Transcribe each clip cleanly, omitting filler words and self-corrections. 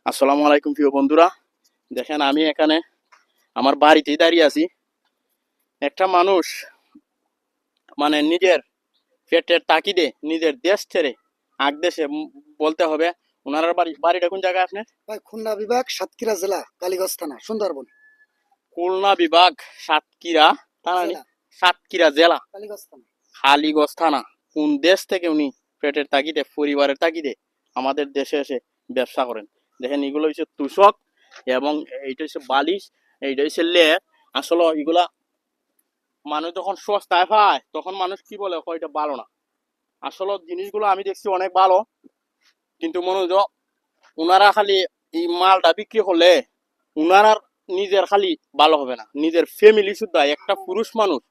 আসসালামু আলাইকুম প্রিয় বন্ধুরা, দেখেন আমি এখানে আমার বাড়িতেই দাঁড়িয়ে আছি। একটা মানুষ মানে নিজের পেটের তাকিদে নিজের দেশ ছেড়ে আগ দেশে বলতে হবে। ওনার বাড়িটা কোন জায়গায় আপনার? ভাই খুলনা বিভাগ সাতক্ষীরা জেলা কালীগঞ্জ থানা সুন্দরবন খুলনা বিভাগ সাতক্ষীরা থানা জেলা সাতক্ষীরা জেলা কালীগঞ্জ থানা। হালিগঞ্জ থানা। কোন দেশ থেকে উনি পেটের তাগিদে পরিবারের তাগিদে আমাদের দেশে এসে ব্যবসা করেন। দেখেন এগুলো হচ্ছে তুষক এবং এইটা হচ্ছে বালিশ, এইটা হচ্ছে লেপ। আসলে এগুলা মানুষ যখন সস্তায় পায় তখন মানুষ কি বলে এটা ভালো না। আসলে জিনিসগুলো আমি দেখছি অনেক ভালো, কিন্তু মনে হয় ওনারা খালি এই মালটা বিক্রি করলে উনারা নিজের খালি ভালো হবে না, নিজের ফ্যামিলি শুদ্ধা একটা পুরুষ মানুষ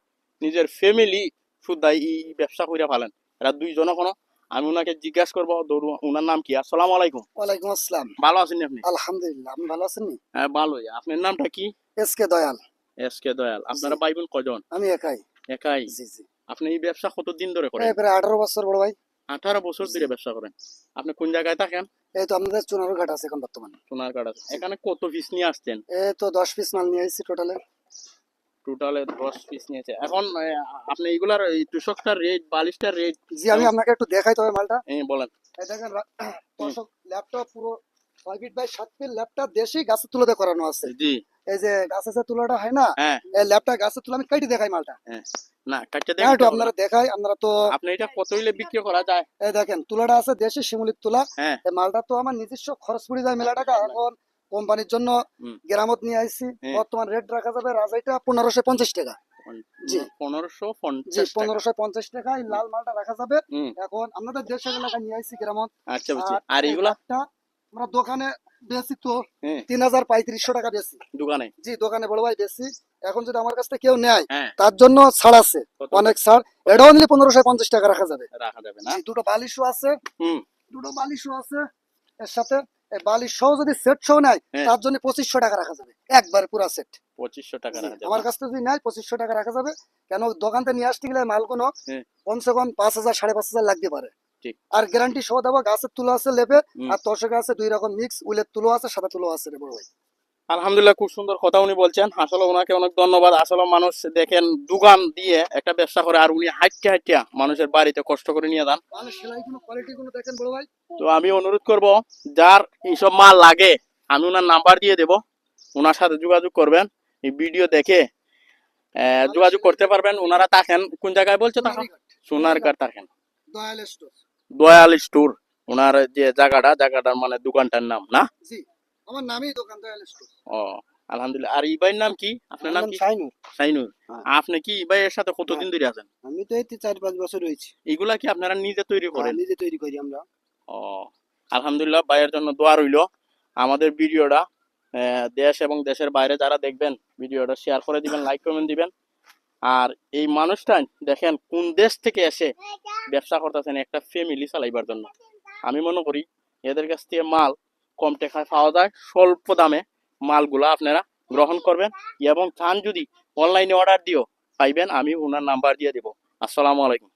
নিজের ফ্যামিলি শুদ্ধা এই ব্যবসা করে ফেলেন। এরা দুইজন কোনো আমি ওনাকে জিজ্ঞাসা করবো ধরুন ওনার নাম কি? আসসালামু আলাইকুম। ওয়ালাইকুম আসসালাম। ভালো আছেন আপনি? আলহামদুলিল্লাহ, আপনি ভালো আছেন? হ্যাঁ ভালোই। আপনার নামটা কি? S K Dayal. S K Dayal. আপনারা ভাই বোন কজন? আমি একাই। একাই? জি জি। আপনি এই ব্যবসা কতদিন ধরে করেন? প্রায় 18 বছর বড় ভাই। 18 বছর ধরে ব্যবসা করেন। আপনি কোন জায়গায় থাকেন? এই তো আপনাদের চুনারঘাট আছে এখন বর্তমানে। সোনারগাঁও আছে। এখানে কত পিস নিয়ে আসছেন? এই তো 10 পিস মাল নিয়ে আসছি টোটালে। টোটালে 10 পিস নিয়েছে। এখন আপনি এগুলার এই তুষকটার রেট, বালিশটার রেট? জি আমি আপনাকে একটু দেখাই তবে মালটা। বলেন। এই দেখেন দর্শক, ল্যাপটপ পুরো 6 ফিট বাই 7 ফিট ল্যাপটপ দেশি গাছের তুলাতে করানো আছে। জি। এই যে গাছের তুলাটা হয় না, হ্যাঁ এই ল্যাপটপ গাছের তুলা আমি কাটি দেখাই মালটা। হ্যাঁ। না কাটতে হ্যাঁ একটু দেখেন আপনারা দেখাই। আপনারা তো আপনি এটা কত হইলে বিক্রি করা যায়? এই দেখেন তুলাটা আছে দেশি শিমুলির তুলা। হ্যাঁ। এই মালটা তো আমার নিজস্ব খরচ পড়ে যায় মেলা টাকা। এখন কোম্পানির জন্য গ্রামত নিয়ে আইছি। বর্তমান রেট রাখা যাবে রাজাইটা 1550 টাকা। জি 1550 জি 1550 টাকা এই লাল মালটা রাখা যাবে। এখন আপনাদের দেশের এলাকায় নিয়ে আইছি গ্রামত। আচ্ছা বুঝছি। আর এগুলা আমরা দোকানে বেশি তো 3500 টাকা বেশি দোকানে। জি দোকানে বড় ভাই বেশি। এখন যদি আমার কাছ থেকে কেউ নেয় হ্যাঁ তার জন্য ছাড় আছে, অনেক ছাড়। এটাও নিলে 1550 টাকা রাখা যাবে। রাখা যাবে না? জি দুটো বালিশও আছে। দুটো বালিশও আছে এর সাথে। এই বালিশ সহ যদি সেট সহ নেয় তার জন্য 2500 টাকা রাখা যাবে একবারে পুরো সেট। 2500 টাকা রাখা যাবে। আমার কাছ থেকে যদি নেয় 2500 টাকা রাখা যাবে। কেন দোকান থেকে নিয়ে আসতে গেলে মাল কোনো কমসে কম 5000 5500 লাগতে পারে। আর গ্যারান্টি সহ দেবো। গাছের তুলো আছে লেপে, আর তোষকে আছে 2 রকম মিক্স, উলের তুলো আছে, সাদা তুলো আছে রে বড় ভাই। আলহামদুলিল্লাহ, খুব সুন্দর কথা উনি বলছেন। আসলে ওনাকে অনেক ধন্যবাদ। আসলে মানুষ দেখেন দোকান দিয়ে একটা ব্যবসা করে আর উনি হাইটে হাইটে মানুষের বাড়িতে কষ্ট করে নিয়ে যান। তো আমি অনুরোধ করব যার এইসব মাল লাগে আমি ওনার নাম্বার দিয়ে দেব, ওনার সাথে যোগাযোগ করবেন। এই ভিডিও দেখে যোগাযোগ করতে পারবেন। ওনারা থাকেন কোন জায়গায় বলছে? তখন সোনারগাঁও থাকেন, দয়াল স্টোর ওনার যে জায়গাটার মানে দোকানটার নাম না? জি আমার নামই দোকান দয়াল স্টোর। ও আলহামদুলিল্লাহ। আর এই ভাইয়ের নাম কি? আপনার নাম কি? শাইনুর। শাইনুর। আপনি কি এই ভাইয়ের সাথে কতদিন ধরে আছেন? আমি তো এই 4-5 বছর হয়েছি। এগুলা কি আপনারা নিজে তৈরি করেন? নিজে তৈরি করি আমরা। ও আলহামদুলিল্লাহ, ভাইয়ের জন্য দোয়া রইল। আমাদের ভিডিওটা দেশ এবং দেশের বাইরে যারা দেখবেন ভিডিওটা শেয়ার করে দিবেন, লাইক কমেন্ট দিবেন। আর এই মানুষটা দেখেন কোন দেশ থেকে এসে ব্যবসা করতেছেন একটা ফ্যামিলি চালাইবার জন্য। আমি মনে করি এদের কাছ থেকে মাল কম টাকায় পাওয়া যায়, স্বল্প দামে মালগুলা আপনারা গ্রহণ করবেন এবং চান যদি অনলাইনে অর্ডার দিও পাইবেন। আমি ওনার নাম্বার দিয়ে দেব। আসসালামু আলাইকুম।